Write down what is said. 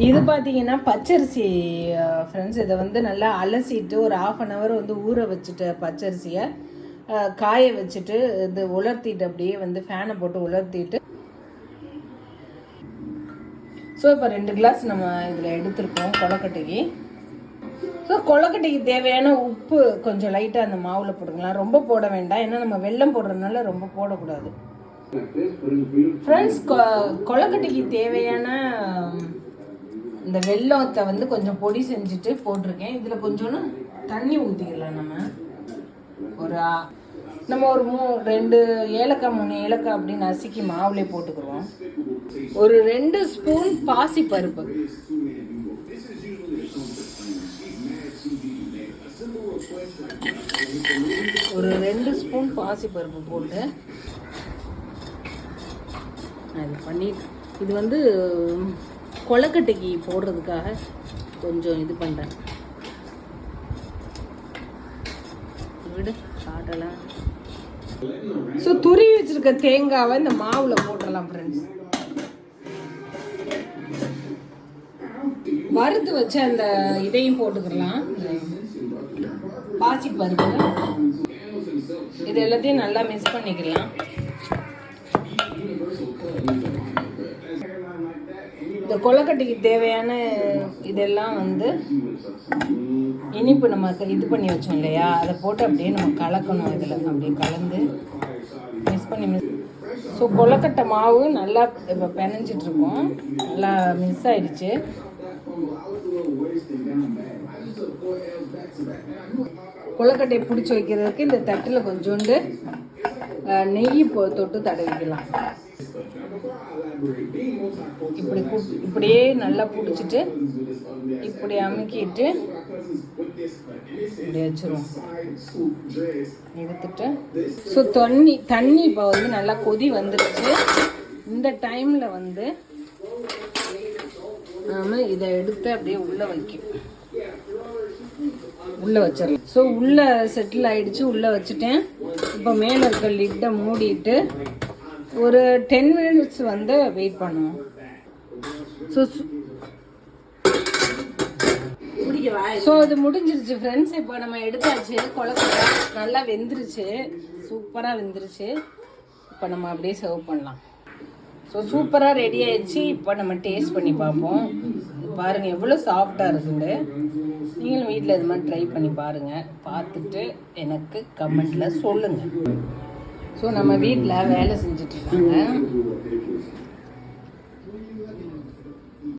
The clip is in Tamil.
இது பார்த்தீங்கன்னா பச்சரிசி ஃப்ரெண்ட்ஸ். இதை வந்து நல்லா அலசிட்டு ஒரு 1/2 hour வந்து ஊற வச்சுட்டு பச்சரிசியை காய வச்சுட்டு இது உலர்த்திட்டு அப்படியே வந்து ஃபேனை போட்டு உலர்த்திட்டு. ஸோ இப்போ 2 கிளாஸ் நம்ம இதில் எடுத்துருக்கோம் கொழுக்கட்டைக்கு. ஸோ கொழுக்கட்டைக்கு தேவையான உப்பு கொஞ்சம் லைட்டாக அந்த மாவில் போட்டுக்கலாம், ரொம்ப போட வேண்டாம், ஏன்னா நம்ம வெல்லம் போடுறதுனால ரொம்ப போடக்கூடாது ஃப்ரெண்ட்ஸ். கொழுக்கட்டைக்கு தேவையான இந்த வெல்லத்தை வந்து கொஞ்சம் பொடி செஞ்சுட்டு போட்டிருக்கேன். இதில் கொஞ்சோன்னு தண்ணி ஊற்றிக்கலாம். நம்ம ஒரு 2 ஏலக்காய் 3 ஏலக்காய் அப்படின்னு நசுக்கி மாவுலே போட்டுக்குருவோம். ஒரு 2 ஸ்பூன் பாசி பருப்பு, ஒரு 2 ஸ்பூன் பாசி பருப்பு போட்டு இது பண்ணி, இது வந்து கொழுக்கட்டைக்கு போடுறதுக்காக கொஞ்சம் இது பண்ணுறேன். விடு காட்டலாம். ஸோ துருவி வச்சிருக்க தேங்காவை இந்த மாவில் போட்டுடலாம் ஃப்ரெண்ட்ஸ். வறுத்து வச்ச அந்த இதையும் போட்டுக்கலாம், பாசி பருப்பு. இது எல்லாத்தையும் நல்லா மிக்ஸ் பண்ணிக்கலாம். இந்த கொழுக்கட்டைக்கு தேவையான இதெல்லாம் வந்து இனிப்பு நம்ம இது பண்ணி வச்சோம் இல்லையா, அதை போட்டு அப்படியே நம்ம கலக்கணும். இதில் அப்படியே கலந்து மிக்ஸ் பண்ணி ஸோ கொழுக்கட்டை மாவு நல்லா இப்போ பிணைஞ்சிட்ருக்கோம், நல்லா மிக்ஸ் ஆயிடுச்சு. கொழுக்கட்டையை பிடிச்சி வைக்கிறதுக்கு இந்த தட்டில் கொஞ்சோண்டு நெய் தொட்டு தடவிக்கலாம். இப்படியே நல்லா பிடிச்சிட்டு இப்படி அமுக்கிட்டு இப்படி வச்சிருவோம். எடுத்துட்டு ஸோ தண்ணி இப்போ வந்து நல்லா கொதி வந்துருச்சு. இந்த டைமில் வந்து நாம் இதை எடுத்து அப்படியே உள்ளே வச்சிடலாம். ஸோ உள்ளே செட்டில் ஆகிடுச்சு, உள்ளே வச்சுட்டேன். இப்போ மேலே இருக்க லிட்டை மூடிட்டு ஒரு 10 minutes வந்து வெயிட் பண்ணுவோம். ஸோ இது முடிஞ்சிருச்சு ஃப்ரெண்ட்ஸ். இப்போ நம்ம எடுத்தாச்சு, கொழுக்கட்டை நல்லா வெந்துருச்சு, சூப்பராக வெந்துருச்சு. இப்போ நம்ம அப்படியே சர்வ் பண்ணலாம். ஸோ சூப்பராக ரெடி ஆயிடுச்சு. இப்போ நம்ம டேஸ்ட் பண்ணி பார்ப்போம். பாருங்கள் எவ்வளோ சாஃப்டாக இருக்குண்டு. நீங்களும் வீட்டில் இது மாதிரி ட்ரை பண்ணி பாருங்கள், பார்த்துட்டு எனக்கு கமெண்ட்டில் சொல்லுங்கள். ஸோ நம்ம வீட்டில் வேலை செஞ்சிட்ருக்காங்க.